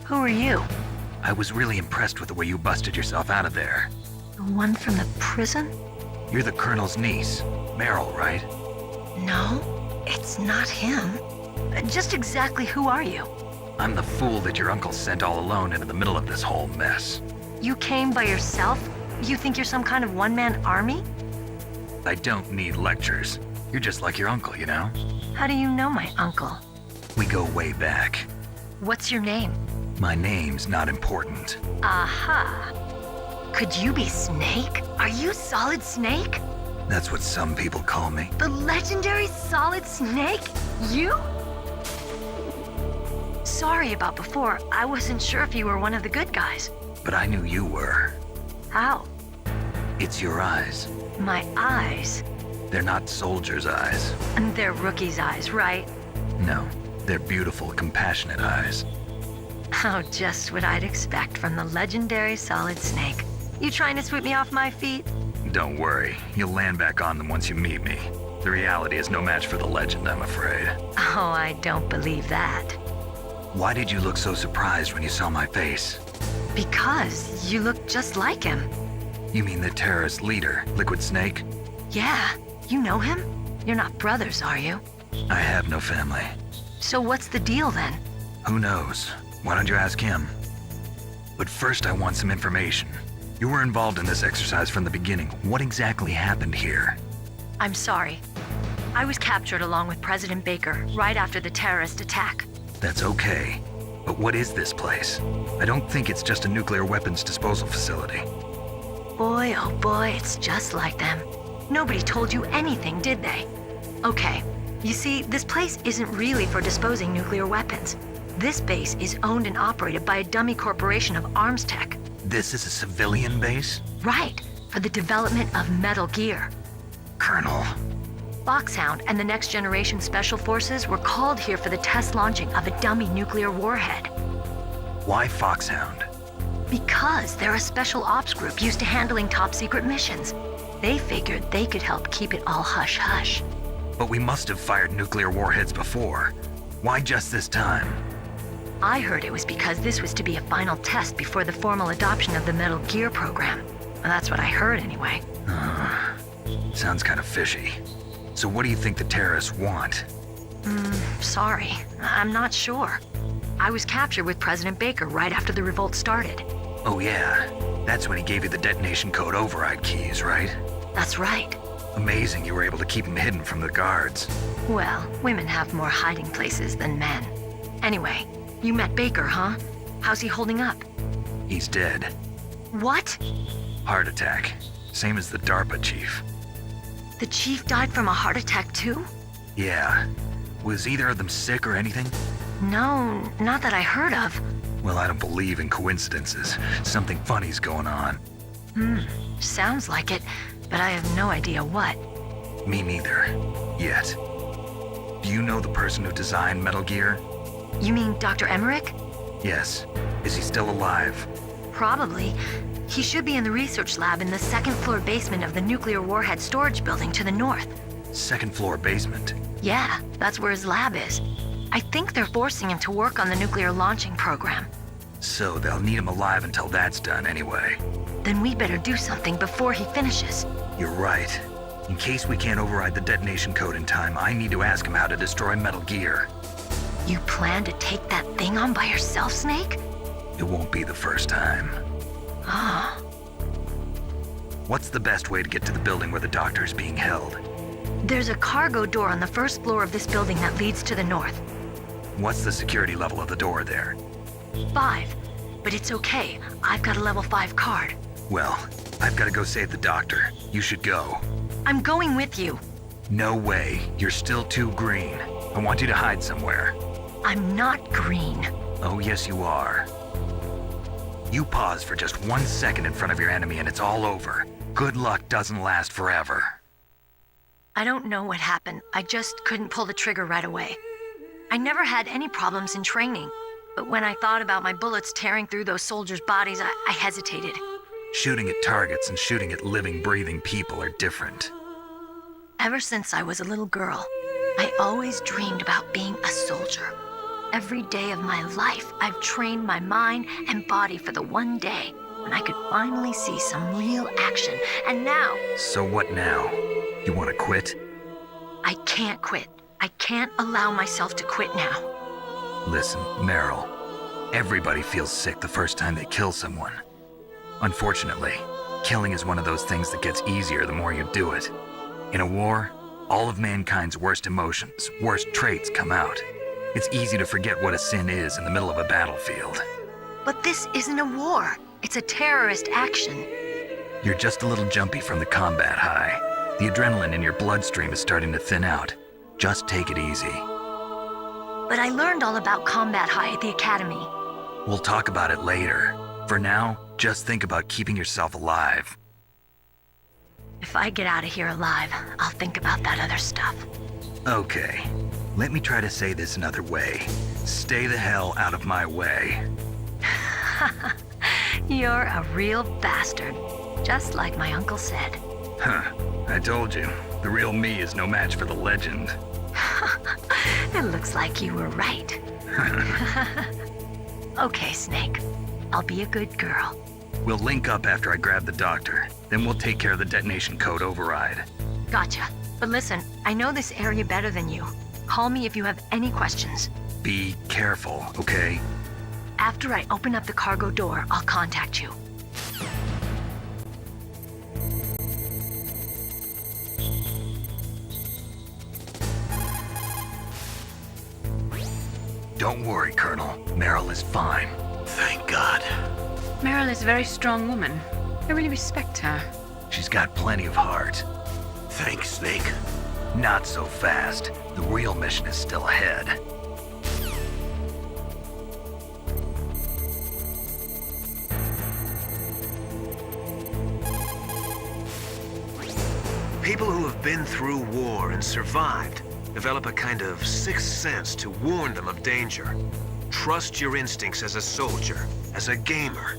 Who are you? I was really impressed with the way you busted yourself out of there. The one from the prison? You're the Colonel's niece, Meryl, right? No, it's not him. Just exactly who are you? I'm the fool that your uncle sent all alone into the middle of this whole mess. You came by yourself? You think you're some kind of one-man army? I don't need lectures. You're just like your uncle, you know? How do you know my uncle? We go way back. What's your name? My name's not important. Aha. Could you be Snake? Are you Solid Snake? That's what some people call me. The legendary Solid Snake? You? Sorry about before. I wasn't sure if you were one of the good guys. But I knew you were. How? It's your eyes. My eyes? They're not soldiers' eyes. And they're rookies' eyes, right? No, they're beautiful, compassionate eyes. Oh, just what I'd expect from the legendary Solid Snake. You trying to sweep me off my feet? Don't worry, you'll land back on them once you meet me. The reality is no match for the legend, I'm afraid. Oh, I don't believe that. Why did you look so surprised when you saw my face? Because you look just like him. You mean the terrorist leader, Liquid Snake? Yeah, you know him? You're not brothers, are you? I have no family. So what's the deal then? Who knows? Why don't you ask him? But first I want some information. You were involved in this exercise from the beginning. What exactly happened here? I'm sorry. I was captured along with President Baker right after the terrorist attack. That's okay. But what is this place? I don't think it's just a nuclear weapons disposal facility. Boy, oh boy, it's just like them. Nobody told you anything, did they? Okay, you see, this place isn't really for disposing nuclear weapons. This base is owned and operated by a dummy corporation of arms tech. This is a civilian base? Right, for the development of Metal Gear. Colonel. Foxhound and the Next Generation Special Forces were called here for the test launching of a dummy nuclear warhead. Why Foxhound? Because they're a special ops group used to handling top-secret missions. They figured they could help keep it all hush-hush. But we must have fired nuclear warheads before. Why just this time? I heard it was because this was to be a final test before the formal adoption of the Metal Gear program. Well, that's what I heard anyway. Sounds kind of fishy. So what do you think the terrorists want? Sorry. I'm not sure. I was captured with President Baker right after the revolt started. Oh yeah, that's when he gave you the detonation code override keys, right? That's right. Amazing you were able to keep him hidden from the guards. Well, women have more hiding places than men. Anyway, you met Baker, huh? How's he holding up? He's dead. What? Heart attack. Same as the DARPA chief. The chief died from a heart attack too? Yeah. Was either of them sick or anything? No, not that I heard of. Well, I don't believe in coincidences. Something funny's going on. Sounds like it, but I have no idea what. Me neither. Yet. Do you know the person who designed Metal Gear? You mean Dr. Emmerich? Yes. Is he still alive? Probably. He should be in the research lab in the second-floor basement of the nuclear warhead storage building to the north. Second floor basement? Yeah, that's where his lab is. I think they're forcing him to work on the nuclear launching program. So they'll need him alive until that's done anyway. Then we better do something before he finishes. You're right. In case we can't override the detonation code in time, I need to ask him how to destroy Metal Gear. You plan to take that thing on by yourself, Snake? It won't be the first time. Ah. What's the best way to get to the building where the doctor's being held? There's a cargo door on the first floor of this building that leads to the north. What's the security level of the door there? 5. But it's okay. I've got a level 5 card. Well, I've got to go save the doctor. You should go. I'm going with you. No way. You're still too green. I want you to hide somewhere. I'm not green. Oh, yes, you are. You pause for just 1 second in front of your enemy and it's all over. Good luck doesn't last forever. I don't know what happened. I just couldn't pull the trigger right away. I never had any problems in training, but when I thought about my bullets tearing through those soldiers' bodies, I hesitated. Shooting at targets and shooting at living, breathing people are different. Ever since I was a little girl, I always dreamed about being a soldier. Every day of my life, I've trained my mind and body for the one day when I could finally see some real action. And now... So what now? You want to quit? I can't quit. I can't allow myself to quit now. Listen, Meryl. Everybody feels sick the first time they kill someone. Unfortunately, killing is one of those things that gets easier the more you do it. In a war, all of mankind's worst emotions, worst traits come out. It's easy to forget what a sin is in the middle of a battlefield. But this isn't a war. It's a terrorist action. You're just a little jumpy from the combat high. The adrenaline in your bloodstream is starting to thin out. Just take it easy. But I learned all about combat high at the academy. We'll talk about it later. For now, just think about keeping yourself alive. If I get out of here alive, I'll think about that other stuff. Okay. Let me try to say this another way. Stay the hell out of my way. You're a real bastard, just like my uncle said. Huh. I told you, the real me is no match for the legend. It looks like you were right. Okay, Snake. I'll be a good girl. We'll link up after I grab the doctor. Then we'll take care of the detonation code override. Gotcha. But listen, I know this area better than you. Call me if you have any questions. Be careful, okay? After I open up the cargo door, I'll contact you. Don't worry, Colonel. Meryl is fine. Thank God. Meryl is a very strong woman. I really respect her. She's got plenty of heart. Thanks, Snake. Not so fast. The real mission is still ahead. People who have been through war and survived develop a kind of sixth sense to warn them of danger. Trust your instincts as a soldier, as a gamer.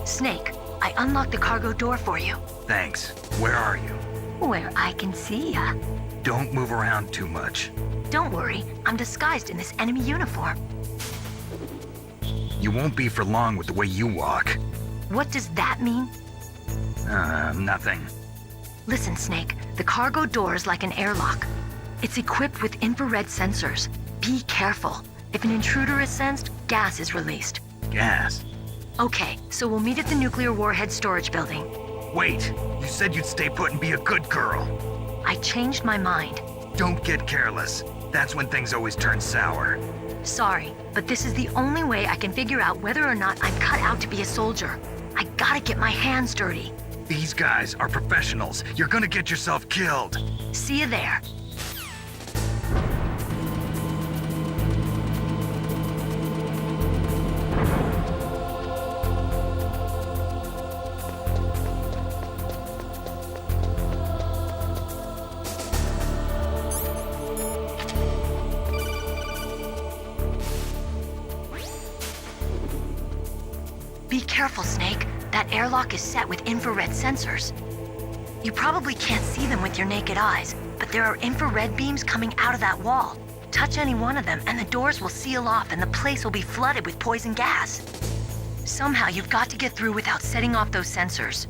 Snake, I unlocked the cargo door for you. Thanks. Where are you? Where I can see ya. Don't move around too much. Don't worry, I'm disguised in this enemy uniform. You won't be for long with the way you walk. What does that mean? Nothing. Listen, Snake, the cargo door is like an airlock. It's equipped with infrared sensors. Be careful. If an intruder is sensed, gas is released. Gas. Okay, so we'll meet at the nuclear warhead storage building. Wait, you said you'd stay put and be a good girl. I changed my mind. Don't get careless. That's when things always turn sour. Sorry, but this is the only way I can figure out whether or not I'm cut out to be a soldier. I gotta get my hands dirty. These guys are professionals. You're gonna get yourself killed. See you there. Be careful, Snake. That airlock is set with infrared sensors. You probably can't see them with your naked eyes, but there are infrared beams coming out of that wall. Touch any one of them and the doors will seal off and the place will be flooded with poison gas. Somehow you've got to get through without setting off those sensors.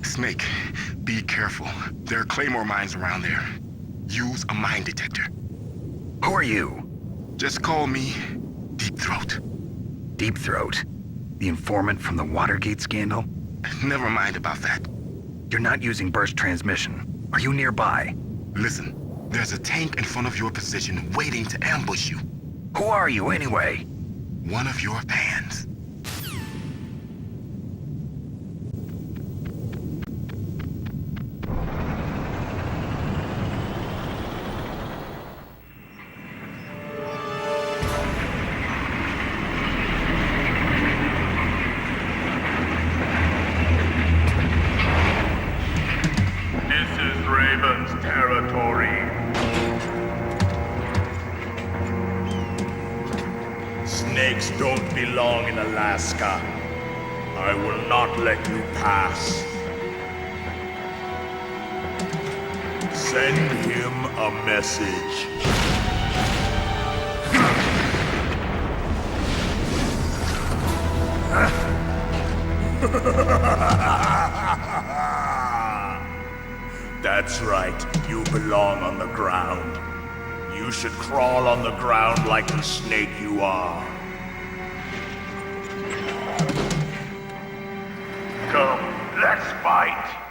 Snake, be careful. There are claymore mines around there. Use a mine detector. Who are you? Just call me Deep Throat. Deep Throat? The informant from the Watergate scandal? Never mind about that. You're not using burst transmission. Are you nearby? Listen, there's a tank in front of your position waiting to ambush you. Who are you anyway? One of your fans. Snakes don't belong in Alaska. I will not let you pass. Send him a message. That's right, you belong on the ground. You should crawl on the ground like the snake you are. Come, let's fight!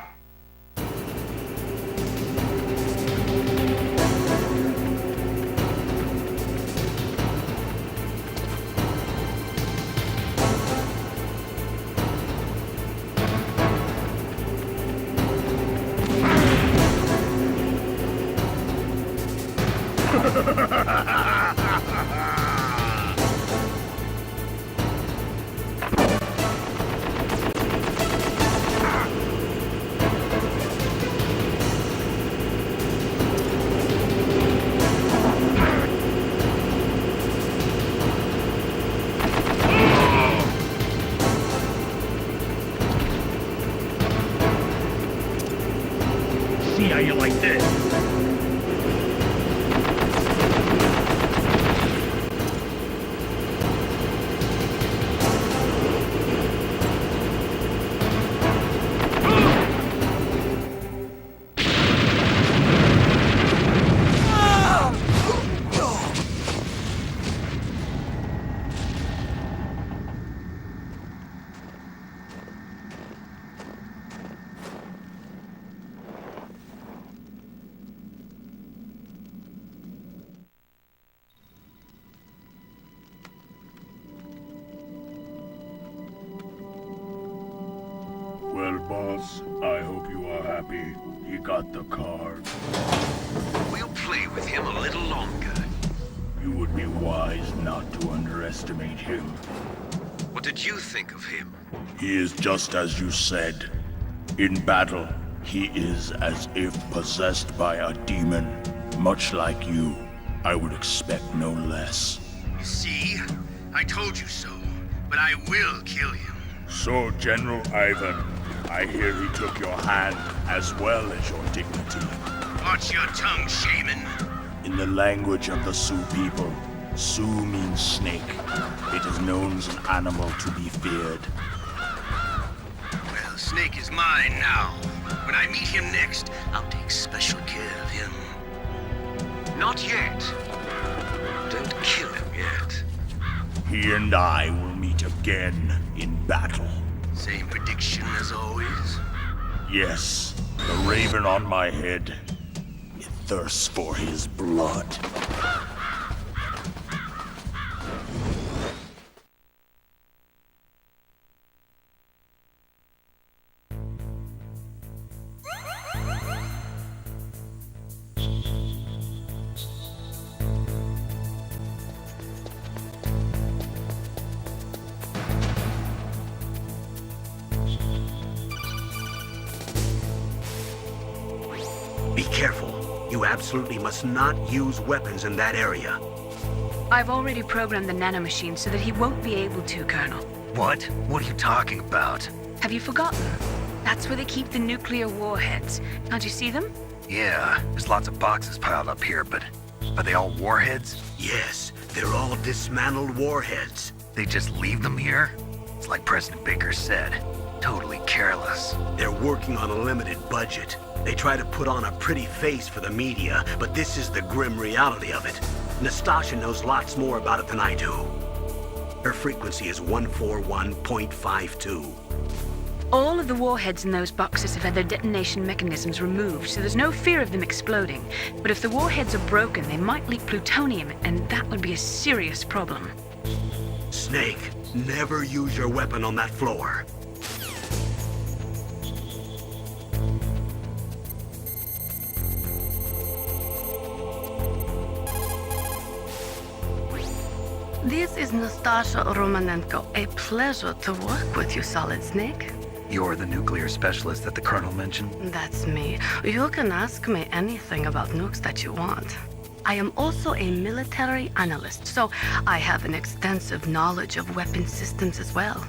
See how you like this? Well, boss, I hope you are happy. He got the card. We'll play with him a little longer. You would be wise not to underestimate him. What did you think of him? He is just as you said. In battle, he is as if possessed by a demon. Much like you, I would expect no less. See? I told you so, but I will kill him. So, General Ivan, I hear he took your hand as well as your dignity. Watch your tongue, shaman. In the language of the Sioux people, Sioux means snake. It is known as an animal to be feared. Well Snake is mine now. When I meet him next, I'll take special care of him. Not yet. Don't kill him yet. He and I will meet again in battle. Same prediction as always. Yes, the raven on my head. It thirsts for his blood. Be careful. You absolutely must not use weapons in that area. I've already programmed the nanomachine so that he won't be able to, Colonel. What? What are you talking about? Have you forgotten? That's where they keep the nuclear warheads. Can't you see them? Yeah, there's lots of boxes piled up here, but are they all warheads? Yes, they're all dismantled warheads. They just leave them here? It's like President Baker said. Totally careless. They're working on a limited budget. They try to put on a pretty face for the media, but this is the grim reality of it. Nastasha knows lots more about it than I do. Her frequency is 141.52. All of the warheads in those boxes have had their detonation mechanisms removed, so there's no fear of them exploding. But if the warheads are broken, they might leak plutonium, and that would be a serious problem. Snake, never use your weapon on that floor. This is Nastasha Romanenko. A pleasure to work with you, Solid Snake. You're the nuclear specialist that the Colonel mentioned? That's me. You can ask me anything about nukes that you want. I am also a military analyst, so I have an extensive knowledge of weapon systems as well.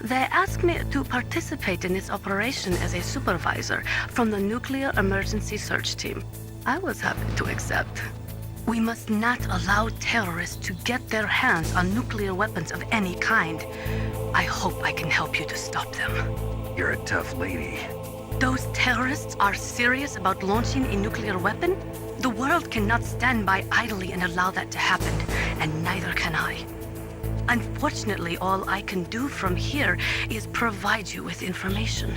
They asked me to participate in this operation as a supervisor from the Nuclear Emergency Search Team. I was happy to accept. We must not allow terrorists to get their hands on nuclear weapons of any kind. I hope I can help you to stop them. You're a tough lady. Those terrorists are serious about launching a nuclear weapon? The world cannot stand by idly and allow that to happen, and neither can I. Unfortunately, all I can do from here is provide you with information.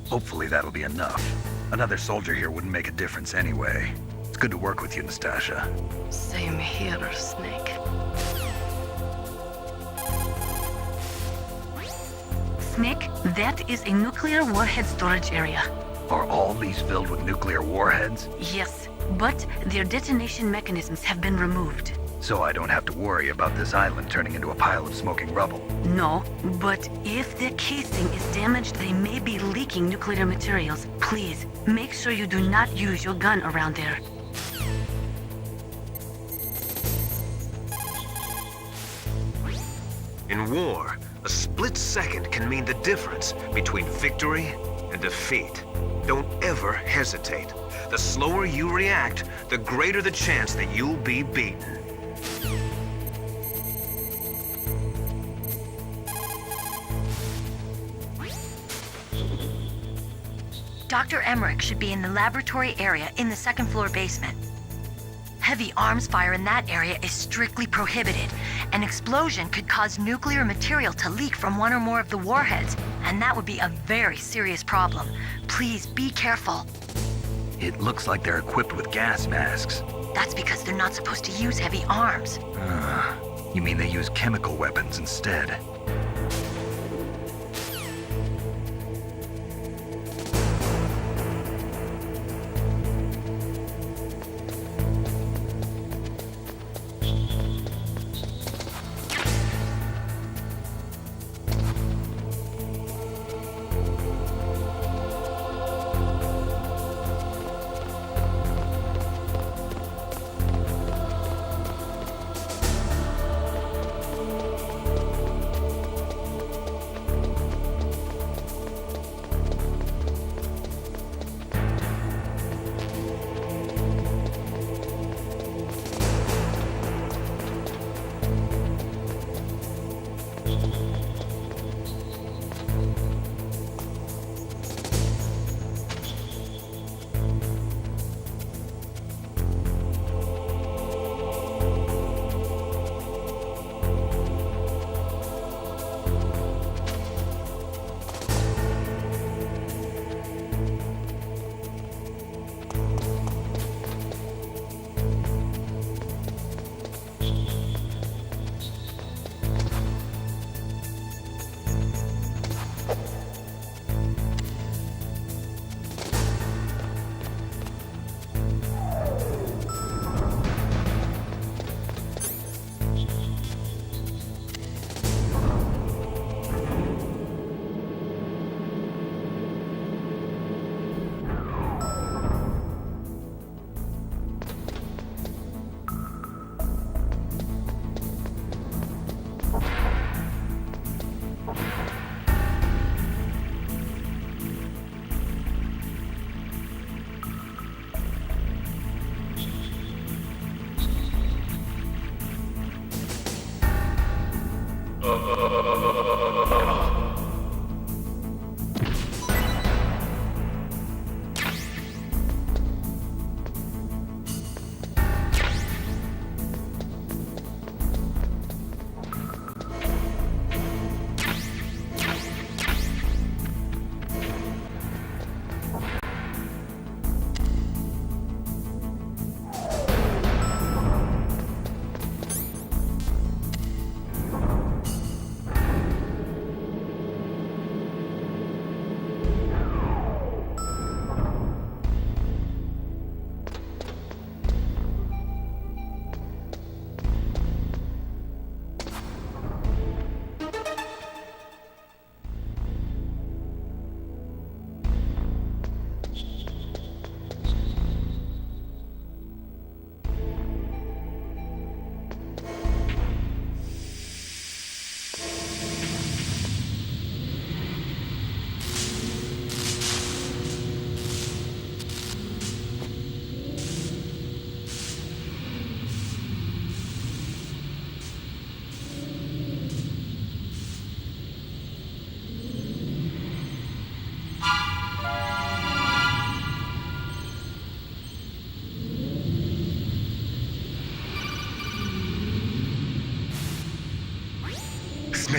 Hopefully that'll be enough. Another soldier here wouldn't make a difference anyway. It's good to work with you, Nastasha. Same here, Snake. Snake, that is a nuclear warhead storage area. Are all these filled with nuclear warheads? Yes, but their detonation mechanisms have been removed. So I don't have to worry about this island turning into a pile of smoking rubble. No, but if the casing is damaged, they may be leaking nuclear materials. Please, make sure you do not use your gun around there. In war, a split second can mean the difference between victory and defeat. Don't ever hesitate. The slower you react, the greater the chance that you'll be beaten. Dr. Emmerich should be in the laboratory area in the second floor basement. Heavy arms fire in that area is strictly prohibited. An explosion could cause nuclear material to leak from one or more of the warheads, and that would be a very serious problem. Please be careful. It looks like they're equipped with gas masks. That's because they're not supposed to use heavy arms. You mean they use chemical weapons instead?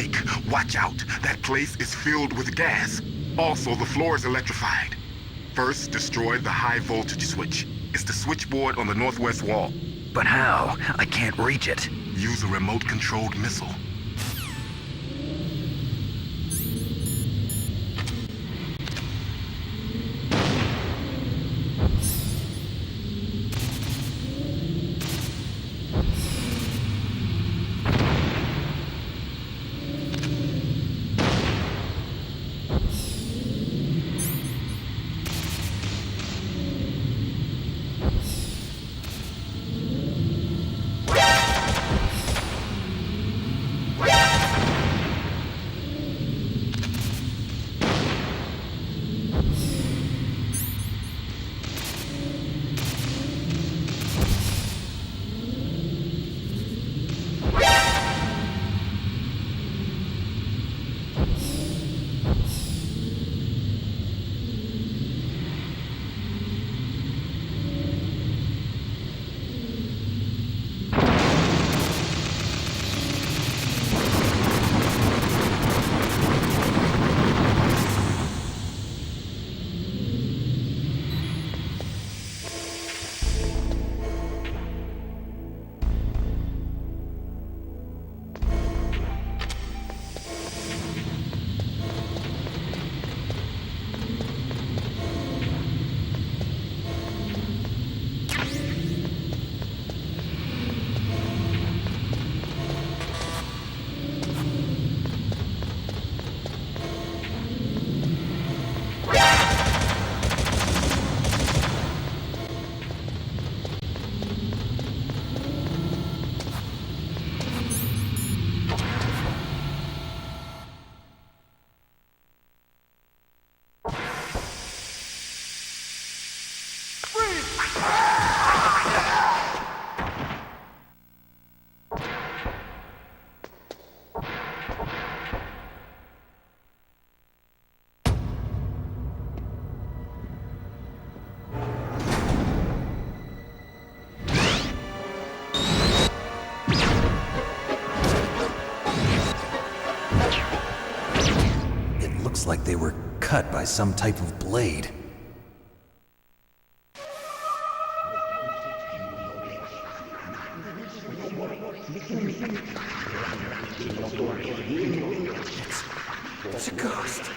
Snake, watch out. That place is filled with gas. Also, the floor is electrified. First, destroy the high voltage switch. It's the switchboard on the northwest wall. But how? I can't reach it. Use a remote-controlled missile. Like they were cut by some type of blade. It's a ghost.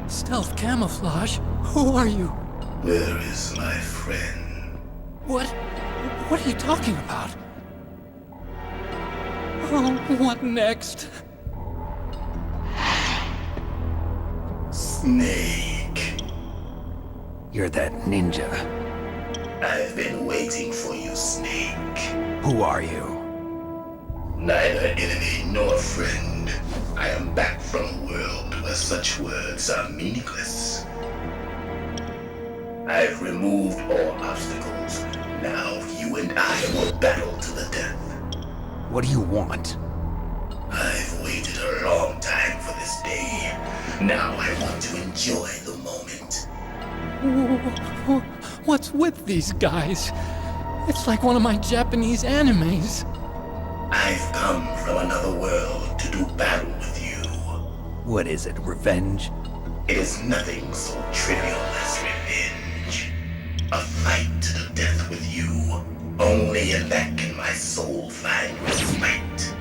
Stealth camouflage? Who are you? Where is my friend? What are you talking about? Oh, what next? Snake. You're that ninja. I've been waiting for you, Snake. Who are you? Neither enemy nor friend. I am back from a world where such words are meaningless. I've removed all obstacles. Now you and I will battle to the death. What do you want? I've waited a long time for this day. Now I want to enjoy the moment. What's with these guys? It's like one of my Japanese animes. I've come from another world to do battle with you. What is it, revenge? It is nothing so trivial as revenge. A fight to the death with you. Only in that can my soul find respite.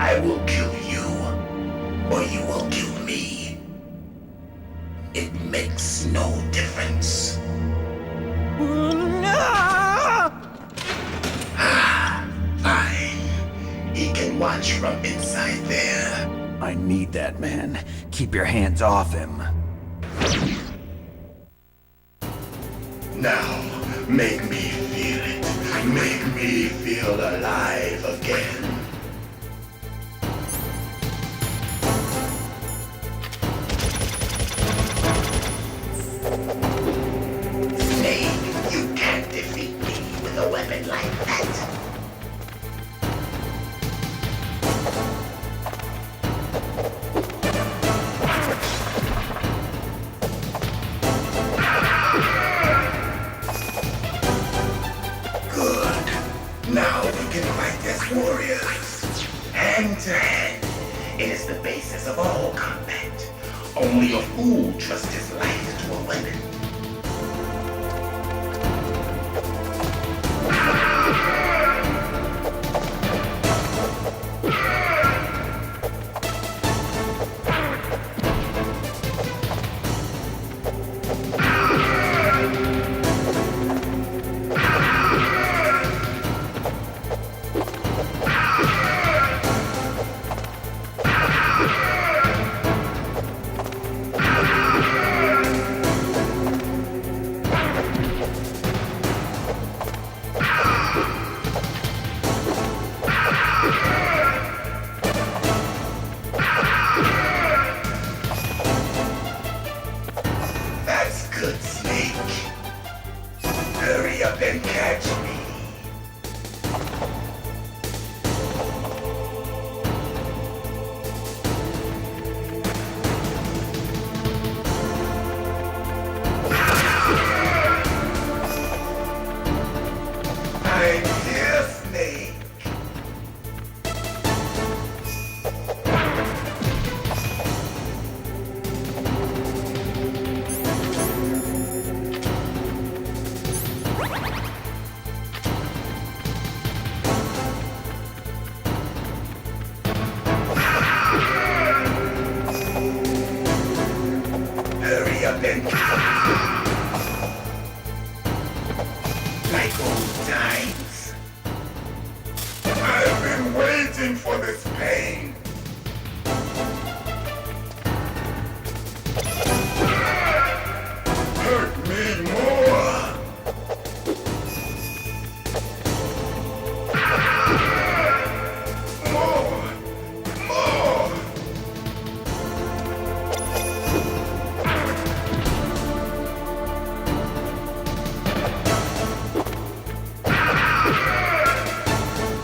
I will kill you, or you will kill me. It makes no difference. Fine. He can watch from inside there. I need that man. Keep your hands off him. Now, make me feel it. Make me feel alive again. Snake, you can't defeat me with a weapon like that. Now we can fight as warriors. Hand to hand. It is the basis of all combat. Only a fool trusts his life to a weapon. And catch me. I'm here, Snake. Hurry up and like old times. I've been waiting for this pain. Hurt me more.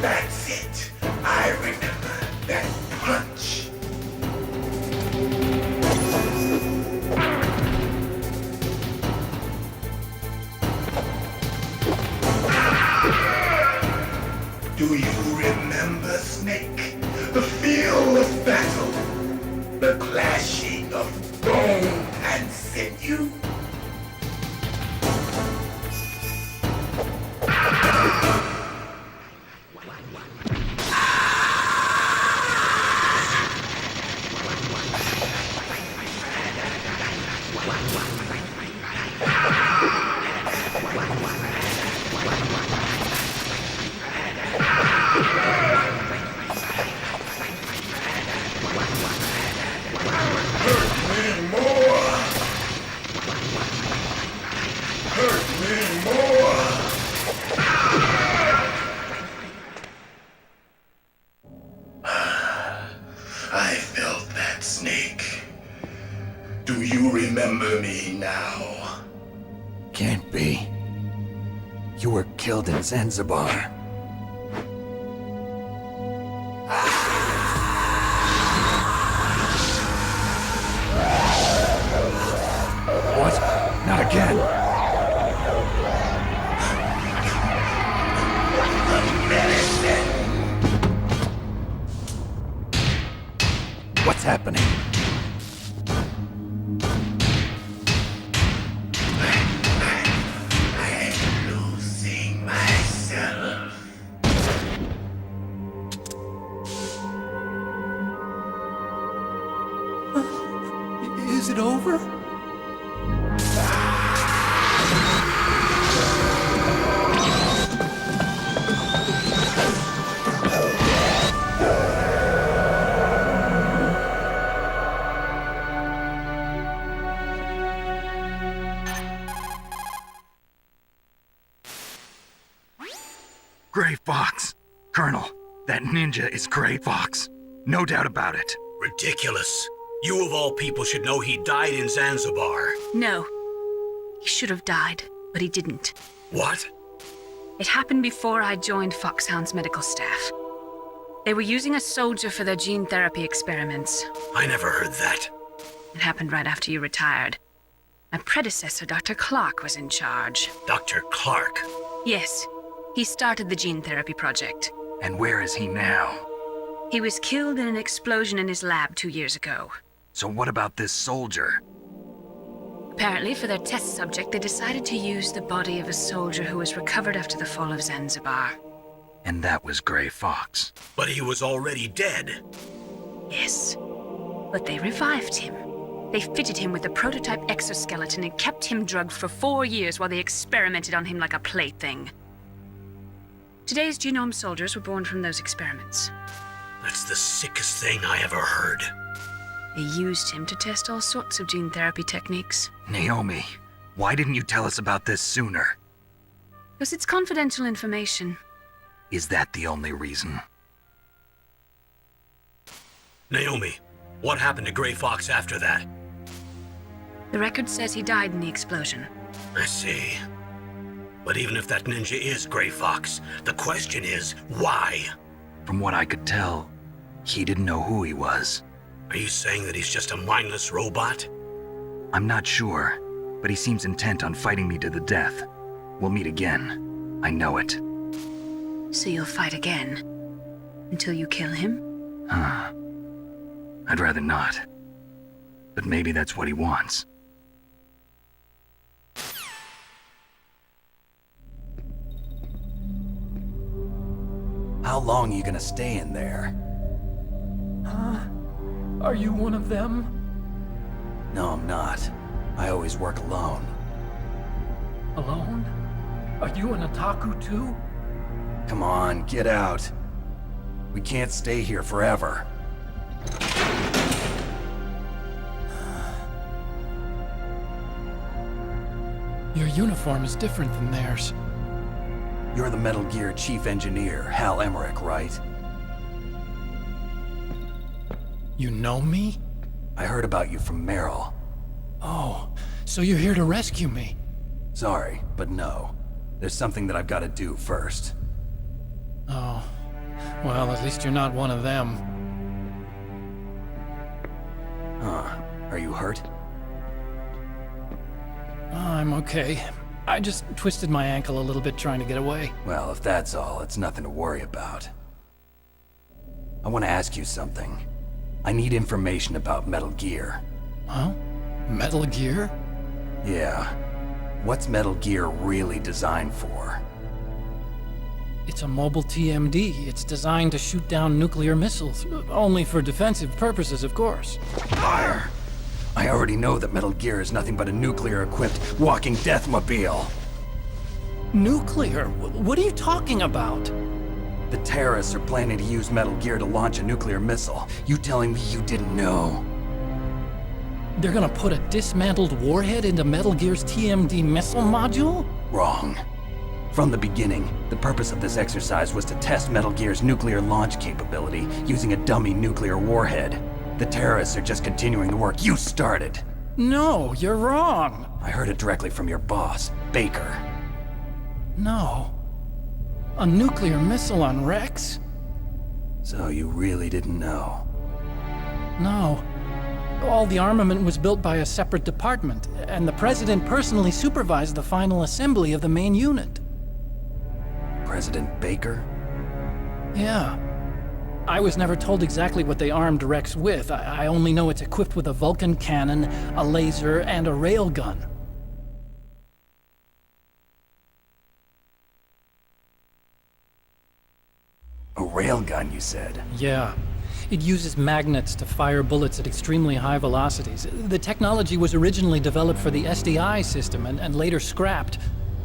That's it. I remember that punch. Do you remember, Snake? The feel of battle. The clashing of bone and sinew. I felt that, Snake. Do you remember me now? Can't be. You were killed in Zanzibar. What? Not again. What's happening? I'm losing myself. over? Gray Fox! Colonel, that ninja is Gray Fox. No doubt about it. Ridiculous. You of all people should know he died in Zanzibar. No. He should have died, but he didn't. What? It happened before I joined Foxhound's medical staff. They were using a soldier for their gene therapy experiments. I never heard that. It happened right after you retired. My predecessor, Dr. Clark, was in charge. Dr. Clark? Yes. He started the gene therapy project. And where is he now? He was killed in an explosion in his lab 2 years ago. So what about this soldier? Apparently, for their test subject, they decided to use the body of a soldier who was recovered after the fall of Zanzibar. And that was Gray Fox. But he was already dead. Yes. But they revived him. They fitted him with a prototype exoskeleton and kept him drugged for 4 years while they experimented on him like a plaything. Today's genome soldiers were born from those experiments. That's the sickest thing I ever heard. They used him to test all sorts of gene therapy techniques. Naomi, why didn't you tell us about this sooner? Because it's confidential information. Is that the only reason? Naomi, what happened to Gray Fox after that? The record says he died in the explosion. I see. But even if that ninja is Gray Fox, the question is, why? From what I could tell, he didn't know who he was. Are you saying that he's just a mindless robot? I'm not sure, but he seems intent on fighting me to the death. We'll meet again. I know it. So you'll fight again? Until you kill him? I'd rather not. But maybe that's what he wants. How long are you gonna stay in there? Huh? Are you one of them? No, I'm not. I always work alone. Alone? Are you an otaku too? Come on, get out. We can't stay here forever. Your uniform is different than theirs. You're the Metal Gear Chief Engineer, Hal Emmerich, right? You know me? I heard about you from Meryl. Oh, so you're here to rescue me? Sorry, but no. There's something that I've got to do first. Oh, well, at least you're not one of them. Huh. Are you hurt? I'm okay. I just twisted my ankle a little bit trying to get away. Well, if that's all, it's nothing to worry about. I want to ask you something. I need information about Metal Gear. Huh? Metal Gear? Yeah. What's Metal Gear really designed for? It's a mobile TMD. It's designed to shoot down nuclear missiles. Only for defensive purposes, of course. Fire! I already know that Metal Gear is nothing but a nuclear-equipped walking deathmobile. Nuclear? What are you talking about? The terrorists are planning to use Metal Gear to launch a nuclear missile. You telling me you didn't know? They're gonna put a dismantled warhead into Metal Gear's TMD missile module? Wrong. From the beginning, the purpose of this exercise was to test Metal Gear's nuclear launch capability using a dummy nuclear warhead. The terrorists are just continuing the work you started. No, you're wrong. I heard it directly from your boss, Baker. No. A nuclear missile on Rex? So you really didn't know? No. All the armament was built by a separate department, and the President personally supervised the final assembly of the main unit. President Baker? Yeah. I was never told exactly what they armed Rex with. I only know it's equipped with a Vulcan cannon, a laser, and a railgun. A railgun, you said? Yeah. It uses magnets to fire bullets at extremely high velocities. The technology was originally developed for the SDI system and later scrapped.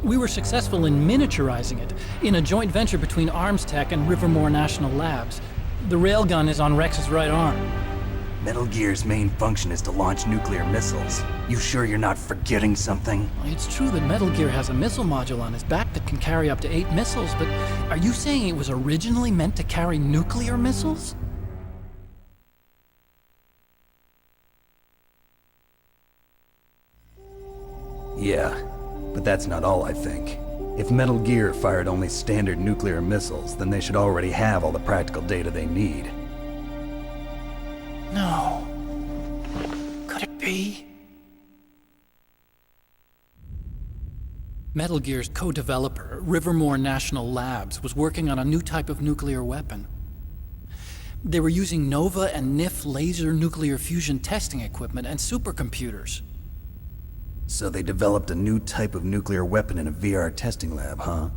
We were successful in miniaturizing it in a joint venture between Arms Tech and Rivermore National Labs. The railgun is on Rex's right arm. Metal Gear's main function is to launch nuclear missiles. You sure you're not forgetting something? It's true that Metal Gear has a missile module on his back that can carry up to 8 missiles, but are you saying it was originally meant to carry nuclear missiles? Yeah, but that's not all I think. If Metal Gear fired only standard nuclear missiles, then they should already have all the practical data they need. No. Could it be? Metal Gear's co-developer, Rivermore National Labs, was working on a new type of nuclear weapon. They were using Nova and NIF laser nuclear fusion testing equipment and supercomputers. So they developed a new type of nuclear weapon in a VR testing lab, huh?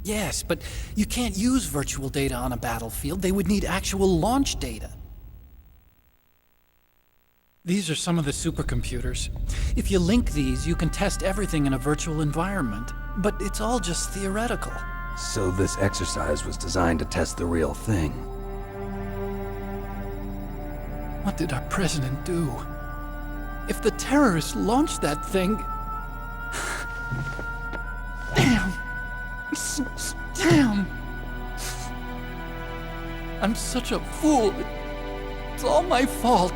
Yes, but you can't use virtual data on a battlefield. They would need actual launch data. These are some of the supercomputers. If you link these, you can test everything in a virtual environment. But it's all just theoretical. So this exercise was designed to test the real thing. What did our president do? If the terrorists launched that thing... Damn! Damn! I'm such a fool. It's all my fault.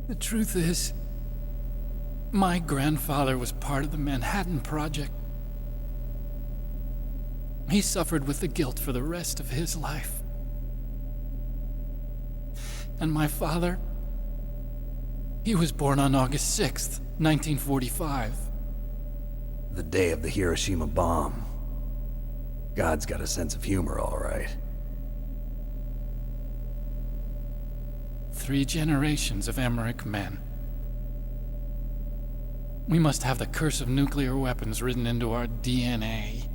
The truth is, my grandfather was part of the Manhattan Project. He suffered with the guilt for the rest of his life. And my father, he was born on August 6th, 1945. The day of the Hiroshima bomb. God's got a sense of humor, all right. 3 generations of Emmerich men. We must have the curse of nuclear weapons written into our DNA.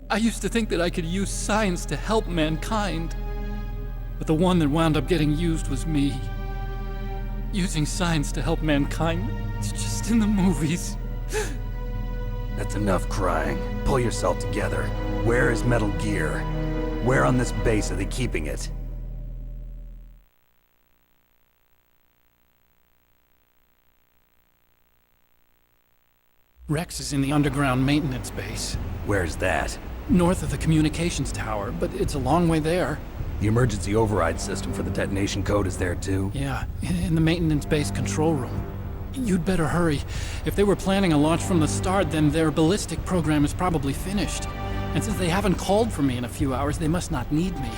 I used to think that I could use science to help mankind, but the one that wound up getting used was me. Using science to help mankind, it's just in the movies. That's enough crying. Pull yourself together. Where is Metal Gear? Where on this base are they keeping it? Rex is in the underground maintenance base. Where's that? North of the communications tower, but it's a long way there. The emergency override system for the detonation code is there too? Yeah, in the maintenance base control room. You'd better hurry. If they were planning a launch from the start, then their ballistic program is probably finished. And since they haven't called for me in a few hours, they must not need me.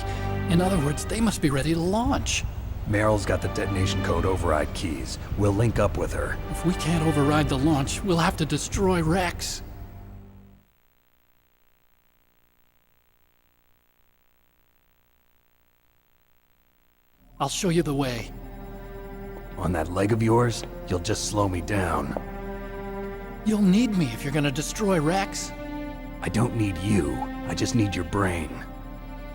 In other words, they must be ready to launch. Meryl's got the detonation code override keys. We'll link up with her. If we can't override the launch, we'll have to destroy Rex. I'll show you the way. On that leg of yours, you'll just slow me down. You'll need me if you're gonna destroy Rex. I don't need you. I just need your brain.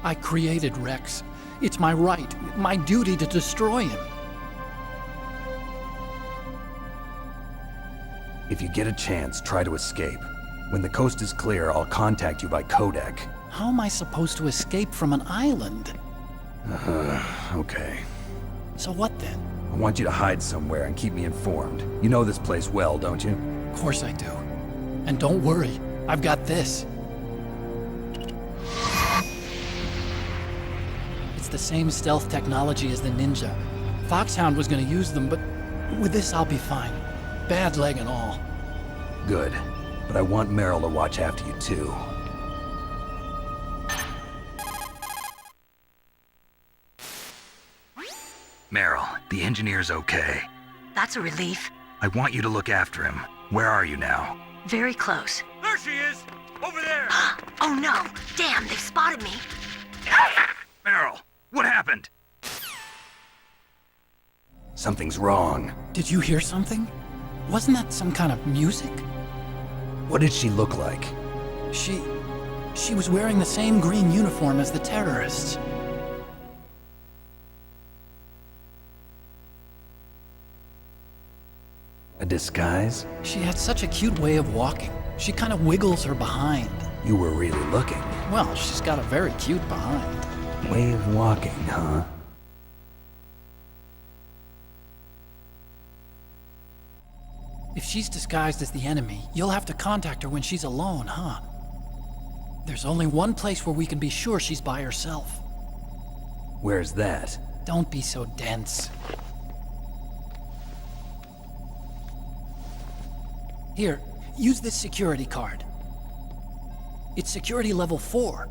I created Rex. It's my right, my duty to destroy him. If you get a chance, try to escape. When the coast is clear, I'll contact you by codec. How am I supposed to escape from an island? Okay. So what then? I want you to hide somewhere and keep me informed. You know this place well, don't you? Of course I do. And don't worry, I've got this. It's the same stealth technology as the Ninja. Foxhound was gonna use them, but with this I'll be fine. Bad leg and all. Good. But I want Meryl to watch after you too. Meryl, the engineer's okay. That's a relief. I want you to look after him. Where are you now? Very close. There she is! Over there! Oh no! Damn, they spotted me! Meryl, what happened? Something's wrong. Did you hear something? Wasn't that some kind of music? What did she look like? She was wearing the same green uniform as the terrorists. A disguise? She had such a cute way of walking. She kind of wiggles her behind. You were really looking. Well, she's got a very cute behind. Way of walking, huh? If she's disguised as the enemy, you'll have to contact her when she's alone, huh? There's only one place where we can be sure she's by herself. Where's that? Don't be so dense. Here, use this security card. It's security level 4.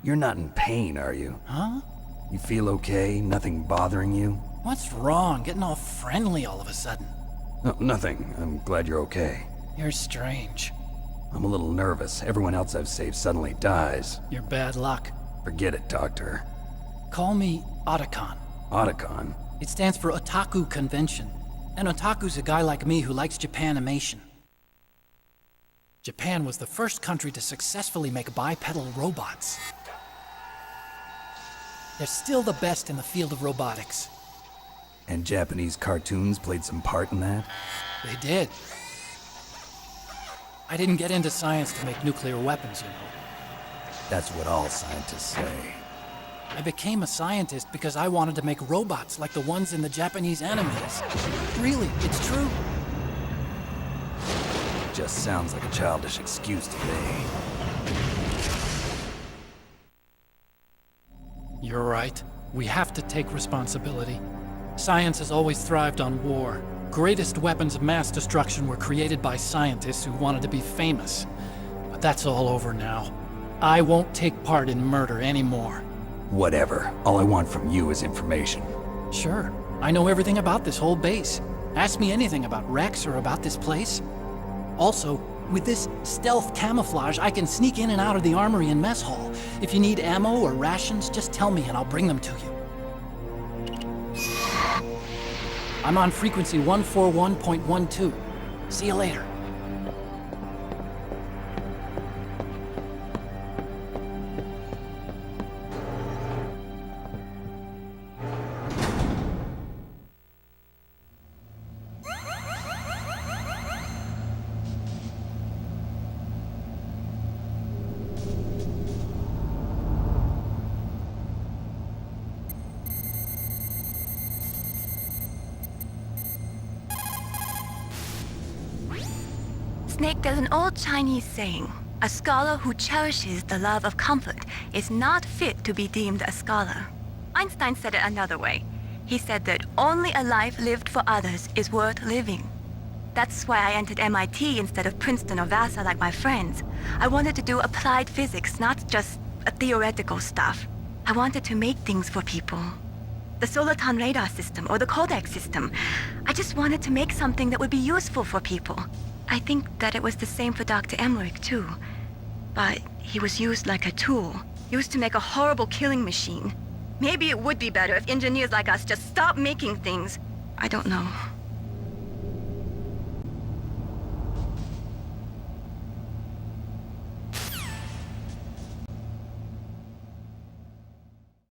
You're not in pain, are you? Huh? You feel okay? Nothing bothering you? What's wrong? Getting all friendly all of a sudden. No, nothing. I'm glad you're okay. You're strange. I'm a little nervous. Everyone else I've saved suddenly dies. You're bad luck. Forget it, Doctor. Call me Otacon. Otacon? It stands for Otaku Convention. And Otaku's a guy like me who likes Japanimation. Japan was the first country to successfully make bipedal robots. They're still the best in the field of robotics. And Japanese cartoons played some part in that? They did. I didn't get into science to make nuclear weapons, you know. That's what all scientists say. I became a scientist because I wanted to make robots like the ones in the Japanese animes. Really, it's true. Just sounds like a childish excuse to me. You're right. We have to take responsibility. Science has always thrived on war. Greatest weapons of mass destruction were created by scientists who wanted to be famous. But that's all over now. I won't take part in murder anymore. Whatever. All I want from you is information. Sure. I know everything about this whole base. Ask me anything about Rex or about this place. Also, with this stealth camouflage, I can sneak in and out of the armory and mess hall. If you need ammo or rations, just tell me and I'll bring them to you. I'm on frequency 141.12. See you later. Snake, there's an old Chinese saying, a scholar who cherishes the love of comfort is not fit to be deemed a scholar. Einstein said it another way. He said that only a life lived for others is worth living. That's why I entered MIT instead of Princeton or Vassar like my friends. I wanted to do applied physics, not just theoretical stuff. I wanted to make things for people. The Soliton radar system or the Kodak system. I just wanted to make something that would be useful for people. I think that it was the same for Dr. Emmerich, too. But he was used like a tool, used to make a horrible killing machine. Maybe it would be better if engineers like us just stopped making things. I don't know.